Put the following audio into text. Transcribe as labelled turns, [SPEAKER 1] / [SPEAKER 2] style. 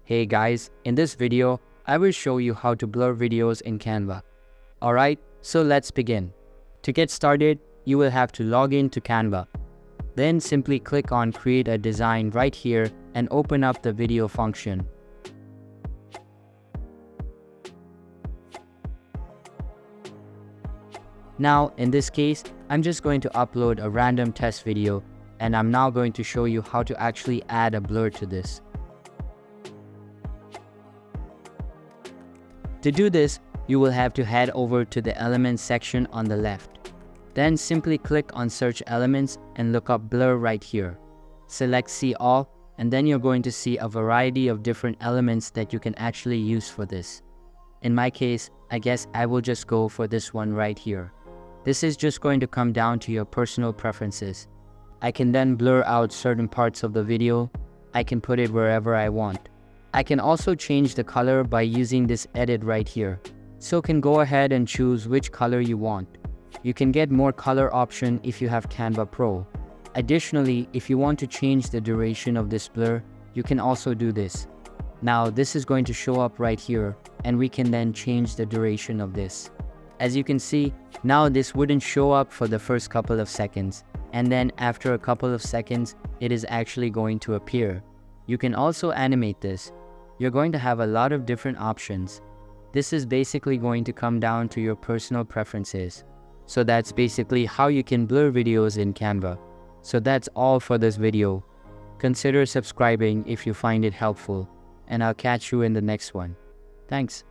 [SPEAKER 1] Hey guys, in this video, I will show you how to blur videos in Canva. Alright, so let's begin. To get started, you will have to log in to Canva. Then simply click on Create a Design right here and open up the video function. Now, in this case, I'm just going to upload a random test video and I'm now going to show you how to actually add a blur to this. To do this, you will have to head over to the Elements section on the left. Then simply click on Search Elements and look up Blur right here. Select See All, and then you're going to see a variety of different elements that you can actually use for this. In my case, I guess I will just go for this one right here. This is just going to come down to your personal preferences. I can then blur out certain parts of the video. I can put it wherever I want. I can also change the color by using this edit right here. So can go ahead and choose which color you want. You can get more color option if you have Canva Pro. Additionally, if you want to change the duration of this blur, you can also do this. Now this is going to show up right here and we can then change the duration of this. As you can see, now this wouldn't show up for the first couple of seconds, and then after a couple of seconds, it is actually going to appear. You can also animate this. You're going to have a lot of different options. This is basically going to come down to your personal preferences. So that's basically how you can blur videos in Canva. So that's all for this video. Consider subscribing if you find it helpful, and I'll catch you in the next one. Thanks.